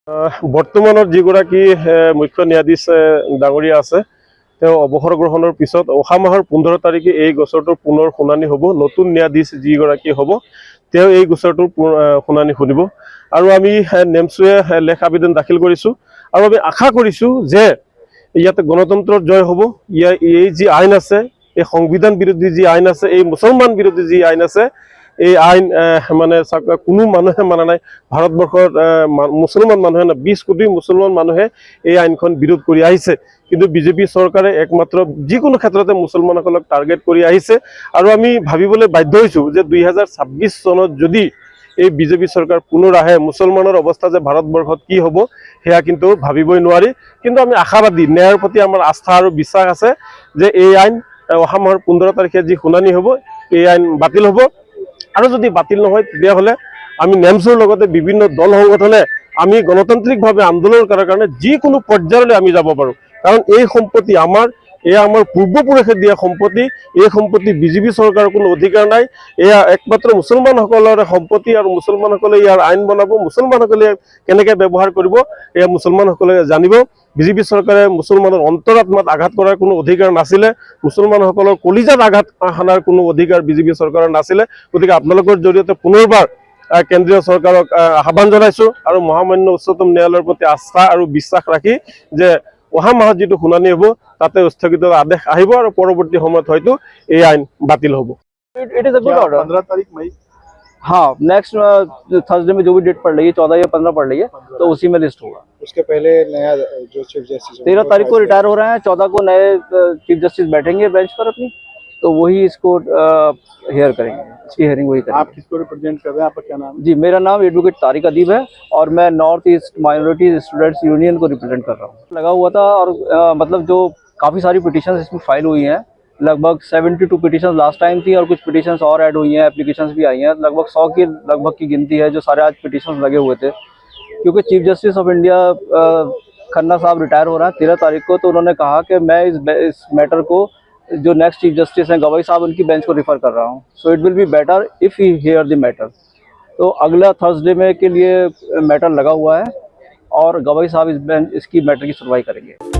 বৰ্তমানৰ যিগৰাকী মুখ্য ন্যায়াধীশ ডাঙৰীয়া আছে তেওঁ অৱসৰ গ্ৰহণৰ পিছত অহা মাহৰ 15 তাৰিখে এই গোচৰটোৰ পুনৰ শুনানি হ'ব। নতুন ন্যায়াধীশ যিগৰাকী হ'ব তেওঁ এই গোচৰটোৰ শুনানি শুনিব আৰু আমি নেমছুৱে লেখ আবেদন দাখিল কৰিছোঁ আৰু আমি আশা কৰিছোঁ যে ইয়াতে গণতন্ত্ৰৰ জয় হ'ব। এই যি আইন আছে, এই সংবিধান বিৰোধী যি আইন আছে, এই মুছলমান বিৰোধী যি আইন আছে, এই আইন মানে কোনো মানুহে মানা নাই। ভাৰতবৰ্ষৰ মুছলমান মানুহে 20 কোটি মুছলমান মানুহে এই আইনখন বিৰোধ কৰি আহিছে, কিন্তু বিজেপি চৰকাৰে একমাত্ৰ যিকোনো ক্ষেত্ৰতে মুছলমানসকলক টাৰ্গেট কৰি আহিছে আৰু আমি ভাবিবলৈ বাধ্য হৈছোঁ যে 2026 চনত যদি এই বিজেপি চৰকাৰ পুনৰ আহে, মুছলমানৰ অৱস্থা যে ভাৰতবৰ্ষত কি হ'ব সেয়া কিন্তু ভাবিবই নোৱাৰি। কিন্তু আমি আশাবাদী, ন্যায়ৰ প্ৰতি আমাৰ আস্থা আৰু বিশ্বাস আছে যে এই আইন অহা মাহৰ 15 তাৰিখে যি শুনানি হ'ব এই আইন বাতিল হ'ব আৰু যদি বাতিল নহয় তেতিয়াহ'লে আমি নেমছৰ লগতে বিভিন্ন দল সংগঠনে আমি গণতান্ত্ৰিকভাৱে আন্দোলন কৰাৰ কাৰণে যিকোনো পৰ্যায়লৈ আমি যাব পাৰোঁ। কাৰণ এই সম্পত্তি আমাৰ পূৰ্বপুৰুষে দিয়া সম্পত্তি, এই সম্পত্তি বিজেপি চৰকাৰৰ কোনো অধিকাৰ নাই। এয়া একমাত্ৰ মুছলমানসকলৰে সম্পত্তি আৰু মুছলমানসকলে ইয়াৰ আইন বনাব, মুছলমানসকলে কেনেকৈ ব্যৱহাৰ কৰিব এয়া মুছলমানসকলে জানিব। বিজেপি চৰকাৰে মুছলমানৰ অন্তৰাত্মাত আঘাত কৰাৰ কোনো অধিকাৰ নাছিলে, মুছলমানসকলৰ কলিজাত আঘাত সানাৰ কোনো অধিকাৰ বিজেপি চৰকাৰৰ নাছিলে। গতিকে আপোনালোকৰ জৰিয়তে পুনৰবাৰ কেন্দ্ৰীয় চৰকাৰক আহ্বান জনাইছোঁ আৰু মহামান্য উচ্চতম ন্যায়ালয়ৰ প্ৰতি আস্থা আৰু বিশ্বাস ৰাখি যে অহা মাহত যিটো শুনানি হ'ব তাতে স্থগিত আদেশ আহিব আৰু পৰৱৰ্তী সময়ত হয়তো এই আইন বাতিল হ'ব। It is a good order. 15 तारीख मई, हाँ, नेक्स्ट थर्सडे में जो भी डेट पड़ रही है, 14 या 15 पड़ रही है, तो उसी में लिस्ट होगा। उसके पहले नया जो चीफ जस्टिस 13 तारीख को रिटायर हो रहे हैं, 14 को नए चीफ जस्टिस बैठेंगे बेंच पर अपनी, तो वही इसको हेयर करेंगे, इसकी हेयरिंग वही करेंगे। आप किसको रिप्रेजेंट कर रहे हैं? आपका क्या नाम है? जी, मेरा नाम एडवोकेट तारिक अदीब है और मैं north east minority students union को रिप्रेजेंट कर रहा हूँ। लगा हुआ था और मतलब जो काफ़ी सारी पिटिशंस इसमें फाइल हुई हैं, लगभग 72 पिटिशंस लास्ट टाइम थी और कुछ पिटिशंस और ऐड हुई हैं, एप्लीकेशंस भी आई हैं। लगभग 100 की लगभग की गिनती है जो सारे आज पिटिशंस लगे हुए थे। क्योंकि chief justice of India Khanna साहब रिटायर हो रहे हैं 13 तारीख को, तो उन्होंने कहा कि मैं इस मैटर को जो नेक्स्ट चीफ जस्टिस हैं गवाई साहब उनकी बेंच को रिफ़र कर रहा हूँ। So it will be better if he here the matter. तो अगला थर्सडे में के लिए मैटर लगा हुआ है और गवाई साहब इसकी मैटर की सुनवाई करेंगे।